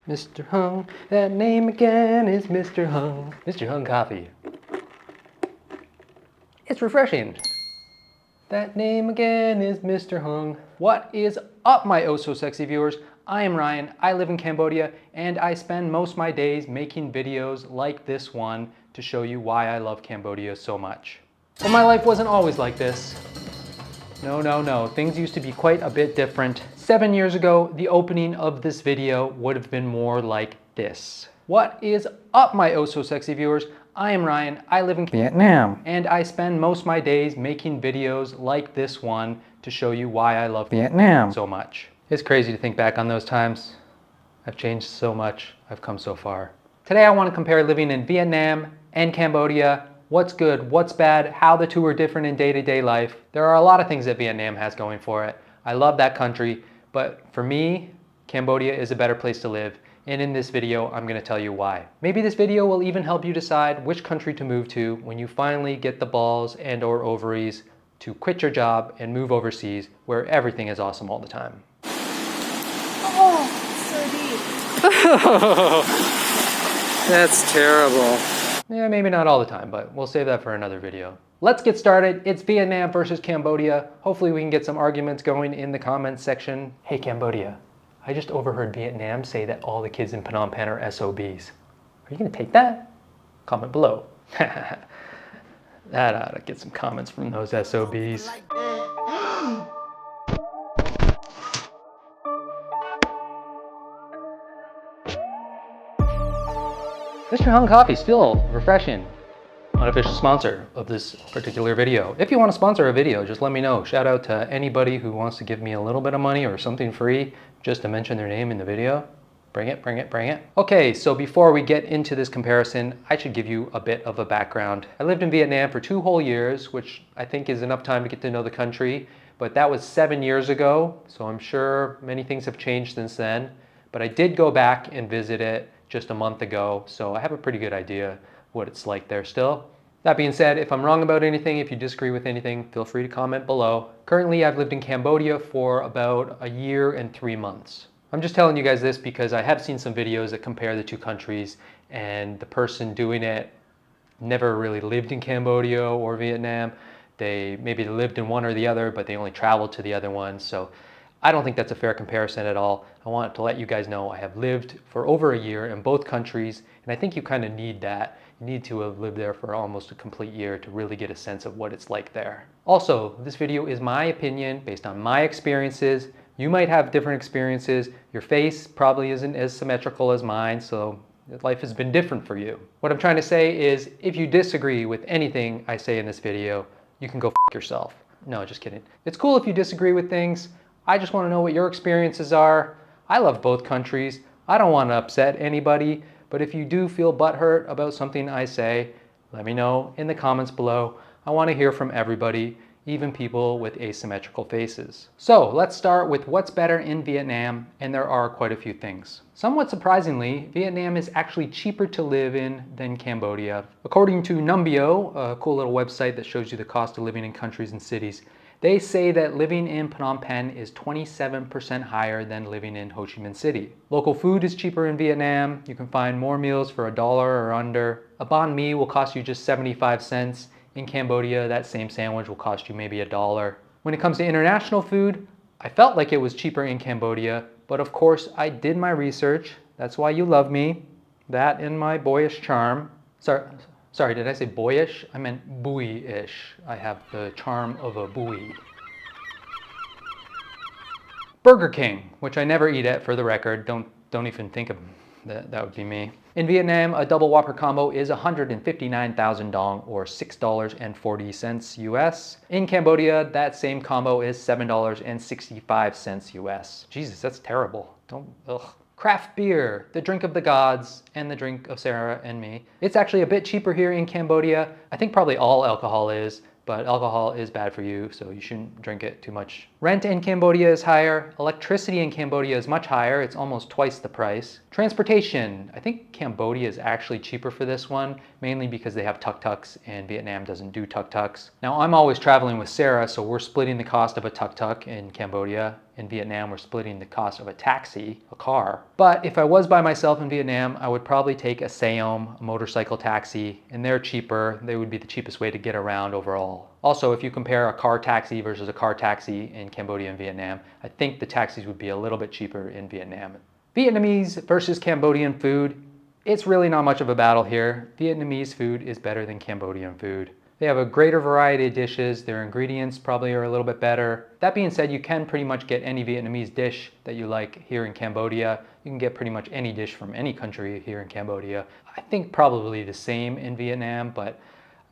Mr. Hung, that name again is Mr. Hung. Mr. Hung coffee. It's refreshing. That name again is Mr. Hung. What is up, my oh so sexy viewers? I am Ryan, I live in Cambodia, and I spend most of my days making videos like this one to show you why I love Cambodia so much. But my life wasn't always like this. No, things used to be quite a bit different. 7 years ago, the opening of this video would have been more like this. What is up, my oh so sexy viewers? I am Ryan, I live in Vietnam, and I spend most of my days making videos like this one to show you why I love Vietnam so much. It's crazy to think back on those times. I've changed so much, I've come so far. Today I want to compare living in Vietnam and Cambodia. What's good, what's bad, how the two are different in day-to-day life. There are a lot of things that Vietnam has going for it. I love that country, but for me, Cambodia is a better place to live. And in this video, I'm going to tell you why. Maybe this video will even help you decide which country to move to when you finally get the balls and or ovaries to quit your job and move overseas where everything is awesome all the time. Oh, so deep. That's terrible. Yeah, maybe not all the time, but we'll save that for another video. Let's get started. It's Vietnam versus Cambodia. Hopefully we can get some arguments going in the comments section. Hey Cambodia, I just overheard Vietnam say that all the kids in Phnom Penh are SOBs. Are you gonna take that? Comment below. That ought to get some comments from those SOBs. Mr. Hung Coffee, still refreshing. Unofficial sponsor of this particular video. If you want to sponsor a video, just let me know. Shout out to anybody who wants to give me a little bit of money or something free just to mention their name in the video. Bring it, bring it, bring it. Okay, so before we get into this comparison, I should give you a bit of a background. I lived in Vietnam for 2 whole years, which I think is enough time to get to know the country, but that was 7 years ago, so I'm sure many things have changed since then. But I did go back and visit it just a month ago, so I have a pretty good idea what it's like there still. That being said, if I'm wrong about anything, if you disagree with anything, feel free to comment below. Currently, I've lived in Cambodia for about a year and 3 months. I'm just telling you guys this because I have seen some videos that compare the two countries, and the person doing it never really lived in Cambodia or Vietnam. Maybe they lived in one or the other, but they only traveled to the other one. So I don't think that's a fair comparison at all. I want to let you guys know I have lived for over a year in both countries, and I think you kind of need that. You need to have lived there for almost a complete year to really get a sense of what it's like there. Also, this video is my opinion based on my experiences. You might have different experiences. Your face probably isn't as symmetrical as mine, so life has been different for you. What I'm trying to say is, if you disagree with anything I say in this video, you can go f yourself. No, just kidding. It's cool if you disagree with things. I just want to know what your experiences are. I love both countries. I don't want to upset anybody, but if you do feel butthurt about something I say, let me know in the comments below. I want to hear from everybody, even people with asymmetrical faces. So let's start with what's better in Vietnam, and there are quite a few things. Somewhat surprisingly, Vietnam is actually cheaper to live in than Cambodia. According to Numbeo, a cool little website that shows you the cost of living in countries and cities, they say that living in Phnom Penh is 27% higher than living in Ho Chi Minh City. Local food is cheaper in Vietnam. You can find more meals for $1 or under. A banh mi will cost you just 75 cents. In Cambodia, that same sandwich will cost you maybe $1. When it comes to international food, I felt like it was cheaper in Cambodia, but of course I did my research. That's why you love me. That and my boyish charm. Sorry, did I say boyish? I meant buoy-ish. I have the charm of a buoy. Burger King, which I never eat at for the record. Don't even think of that. That would be me. In Vietnam, a double Whopper combo is 159,000 dong or $6.40 US. In Cambodia, that same combo is $7.65 US. Jesus, that's terrible. Ugh. Craft beer, the drink of the gods and the drink of Sara and me. It's actually a bit cheaper here in Cambodia. I think probably all alcohol is, but alcohol is bad for you, so you shouldn't drink it too much. Rent in Cambodia is higher. Electricity in Cambodia is much higher. It's almost twice the price. Transportation, I think Cambodia is actually cheaper for this one, mainly because they have tuk-tuks and Vietnam doesn't do tuk-tuks. Now I'm always traveling with Sara, so we're splitting the cost of a tuk-tuk in Cambodia, in Vietnam, we're splitting the cost of a taxi, a car. But if I was by myself in Vietnam, I would probably take a SOB, a motorcycle taxi, and they're cheaper. They would be the cheapest way to get around overall. Also, if you compare a car taxi versus a car taxi in Cambodia and Vietnam, I think the taxis would be a little bit cheaper in Vietnam. Vietnamese versus Cambodian food. It's really not much of a battle here. Vietnamese food is better than Cambodian food. They have a greater variety of dishes. Their ingredients probably are a little bit better. That being said, you can pretty much get any Vietnamese dish that you like here in Cambodia. You can get pretty much any dish from any country here in Cambodia. I think probably the same in Vietnam, but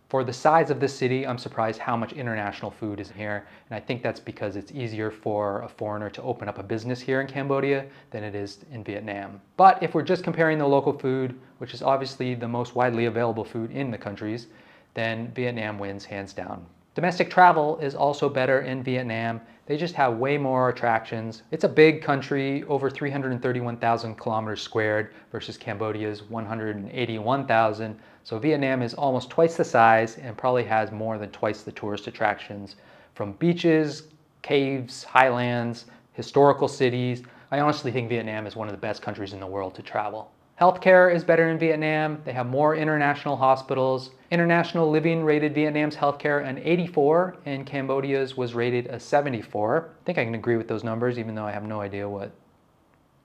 for the size of this city, I'm surprised how much international food is here. And I think that's because it's easier for a foreigner to open up a business here in Cambodia than it is in Vietnam. But if we're just comparing the local food, which is obviously the most widely available food in the countries, then Vietnam wins hands down. Domestic travel is also better in Vietnam. They just have way more attractions. It's a big country, over 331,000 kilometers squared versus Cambodia's 181,000. So Vietnam is almost twice the size and probably has more than twice the tourist attractions, from beaches, caves, highlands, historical cities. I honestly think Vietnam is one of the best countries in the world to travel. Healthcare is better in Vietnam. They have more international hospitals. International Living rated Vietnam's healthcare an 84 and Cambodia's was rated a 74. I think I can agree with those numbers, even though I have no idea what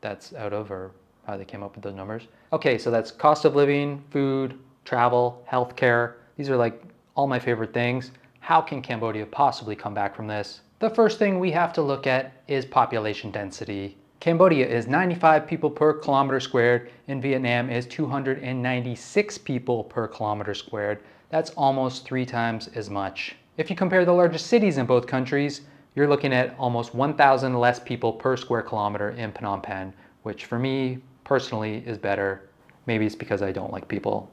that's out of or how they came up with those numbers. Okay, so that's cost of living, food, travel, healthcare. These are like all my favorite things. How can Cambodia possibly come back from this? The first thing we have to look at is population density. Cambodia is 95 people per kilometer squared, and Vietnam is 296 people per kilometer squared. That's almost 3 times as much. If you compare the largest cities in both countries, you're looking at almost 1,000 less people per square kilometer in Phnom Penh, which for me personally is better. Maybe it's because I don't like people.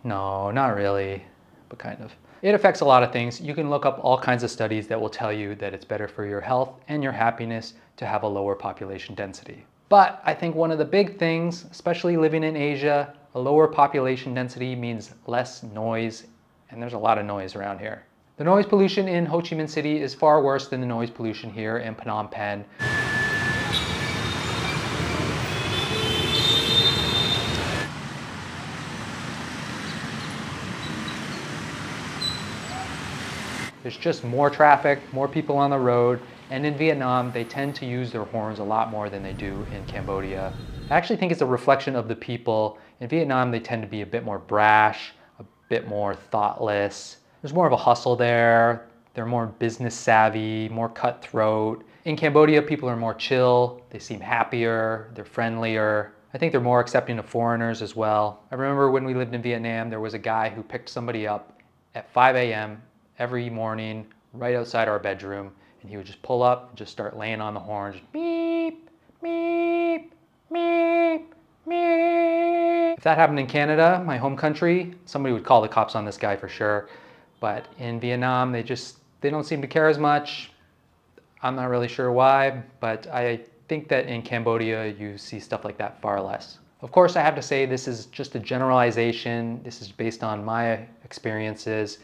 No, not really, but kind of. It affects a lot of things. You can look up all kinds of studies that will tell you that it's better for your health and your happiness to have a lower population density. But I think one of the big things, especially living in Asia, a lower population density means less noise, and there's a lot of noise around here. The noise pollution in Ho Chi Minh City is far worse than the noise pollution here in Phnom Penh. There's just more traffic, more people on the road, and in Vietnam, they tend to use their horns a lot more than they do in Cambodia. I actually think it's a reflection of the people. In Vietnam, they tend to be a bit more brash, a bit more thoughtless. There's more of a hustle there. They're more business savvy, more cutthroat. In Cambodia, people are more chill. They seem happier, they're friendlier. I think they're more accepting of foreigners as well. I remember when we lived in Vietnam, there was a guy who picked somebody up at 5 a.m. every morning right outside our bedroom, and he would just pull up and just start laying on the horn, just beep, beep, beep, beep. If that happened in Canada, my home country, somebody would call the cops on this guy for sure. But in Vietnam, they don't seem to care as much. I'm not really sure why, but I think that in Cambodia, you see stuff like that far less. Of course, I have to say this is just a generalization. This is based on my experiences.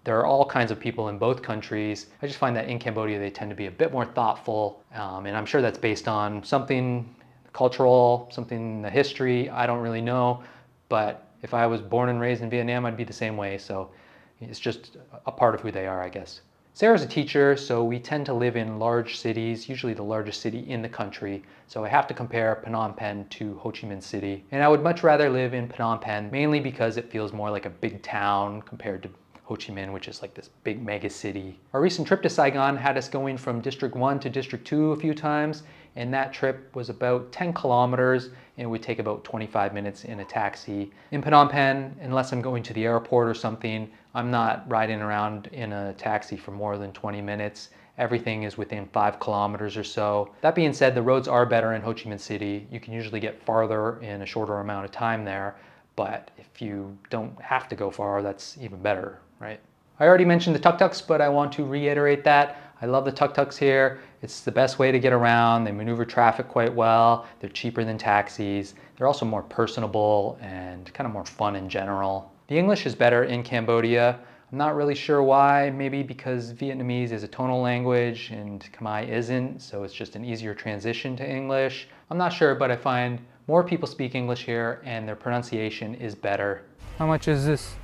There are all kinds of people in both countries. I just find that in Cambodia, they tend to be a bit more thoughtful. And I'm sure that's based on something cultural, something in the history. I don't really know. But if I was born and raised in Vietnam, I'd be the same way. So it's just a part of who they are, I guess. Sarah's a teacher, so we tend to live in large cities, usually the largest city in the country. So I have to compare Phnom Penh to Ho Chi Minh City. And I would much rather live in Phnom Penh, mainly because it feels more like a big town compared to Ho Chi Minh, which is like this big mega city. Our recent trip to Saigon had us going from District 1 to District 2 a few times, and that trip was about 10 kilometers, and it would take about 25 minutes in a taxi. In Phnom Penh, unless I'm going to the airport or something, I'm not riding around in a taxi for more than 20 minutes. Everything is within 5 kilometers or so. That being said, the roads are better in Ho Chi Minh City. You can usually get farther in a shorter amount of time there, but if you don't have to go far, that's even better, right? I already mentioned the tuk-tuks, but I want to reiterate that. I love the tuk-tuks here. It's the best way to get around. They maneuver traffic quite well. They're cheaper than taxis. They're also more personable and kind of more fun in general. The English is better in Cambodia. I'm not really sure why, maybe because Vietnamese is a tonal language and Khmer isn't, so it's just an easier transition to English. I'm not sure, but I find more people speak English here and their pronunciation is better. How much is this?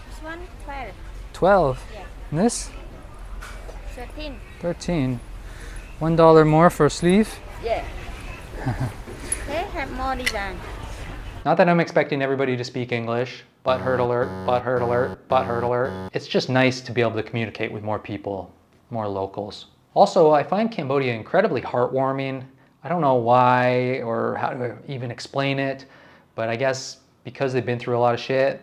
This one, 12. 12. Yeah. And this? 13. 13. $1 more for a sleeve? Yeah. They have more design. Not that I'm expecting everybody to speak English. Butthurt alert, butthurt alert, butthurt alert. It's just nice to be able to communicate with more people, more locals. Also, I find Cambodia incredibly heartwarming. I don't know why or how to even explain it, but I guess because they've been through a lot of shit,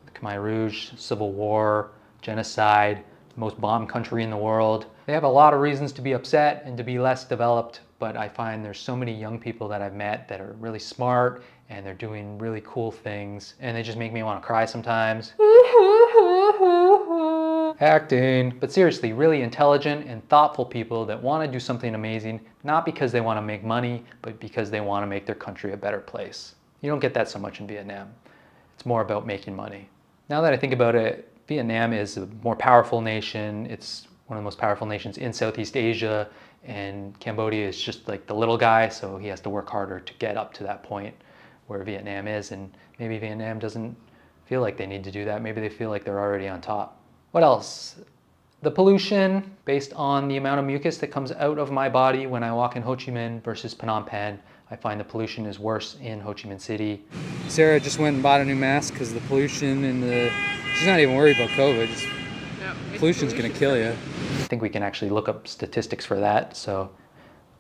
the Khmer Rouge, Civil War, genocide, most bombed country in the world. They have a lot of reasons to be upset and to be less developed, but I find there's so many young people that I've met that are really smart and they're doing really cool things and they just make me want to cry sometimes. Acting. But seriously, really intelligent and thoughtful people that want to do something amazing, not because they want to make money, but because they want to make their country a better place. You don't get that so much in Vietnam. It's more about making money. Now that I think about it, Vietnam is a more powerful nation. It's one of the most powerful nations in Southeast Asia, and Cambodia is just like the little guy, so he has to work harder to get up to that point where Vietnam is, and maybe Vietnam doesn't feel like they need to do that. Maybe they feel like they're already on top. What else? The pollution, based on the amount of mucus that comes out of my body when I walk in Ho Chi Minh versus Phnom Penh, I find the pollution is worse in Ho Chi Minh City. Sarah just went and bought a new mask because the pollution and she's not even worried about COVID. Just, pollution's gonna kill you. I think we can actually look up statistics for that, so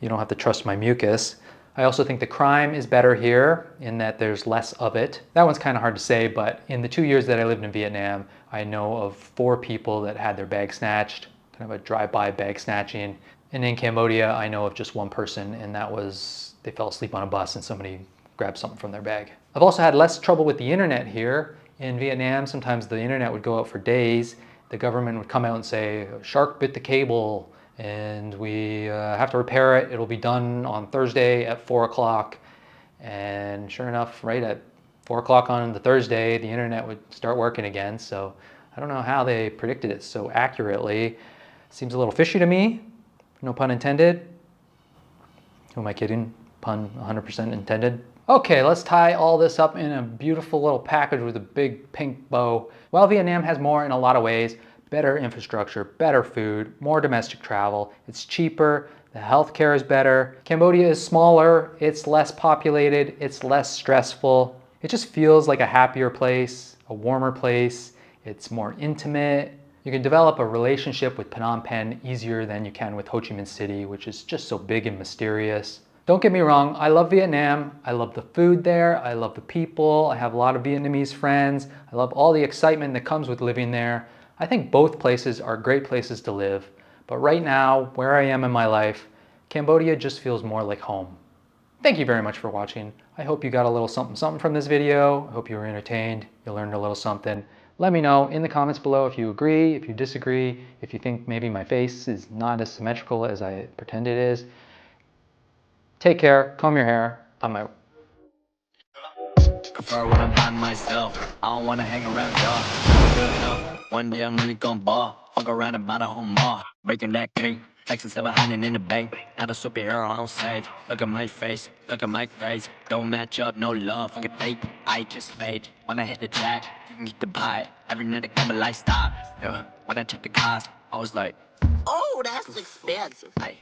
you don't have to trust my mucus. I also think the crime is better here in that there's less of it. That one's kind of hard to say, but in the 2 years that I lived in Vietnam, I know of 4 people that had their bag snatched, kind of a drive-by bag snatching. And in Cambodia, I know of just 1 person, and that was they fell asleep on a bus and somebody grabbed something from their bag. I've also had less trouble with the internet here. In Vietnam, sometimes the internet would go out for days. The government would come out and say, a shark bit the cable, and we have to repair it. It'll be done on Thursday at 4 o'clock. And sure enough, right at 4 o'clock on the Thursday, the internet would start working again. So I don't know how they predicted it so accurately. Seems a little fishy to me. No pun intended. Who am I kidding? Pun 100% intended. Okay, let's tie all this up in a beautiful little package with a big pink bow. Well, Vietnam has more in a lot of ways. Better infrastructure, better food, more domestic travel. It's cheaper, the healthcare is better. Cambodia is smaller, it's less populated, it's less stressful. It just feels like a happier place, a warmer place. It's more intimate. You can develop a relationship with Phnom Penh easier than you can with Ho Chi Minh City, which is just so big and mysterious. Don't get me wrong, I love Vietnam. I love the food there. I love the people. I have a lot of Vietnamese friends. I love all the excitement that comes with living there. I think both places are great places to live. But right now, where I am in my life, Cambodia just feels more like home. Thank you very much for watching. I hope you got a little something from this video. I hope you were entertained. You learned a little something. Let me know in the comments below if you agree, if you disagree, if you think maybe my face is not as symmetrical as I pretend it is. Take care, comb your hair, I'm out. Prefer when I'm by myself. I don't wanna hang around y'all. One day I'm really gon' ball. Fuck around and buy the whole mall. Breaking that cake. Texas 700 in the bank. Not a superhero on stage. Look at my face. Look at my face. Don't match up, no love. Fuck a fake. I just fade. When I hit the jack, you can get the pie. Every night I come a lifestyle. Yeah. When I check the cost, I was like, oh, that's expensive. Hey.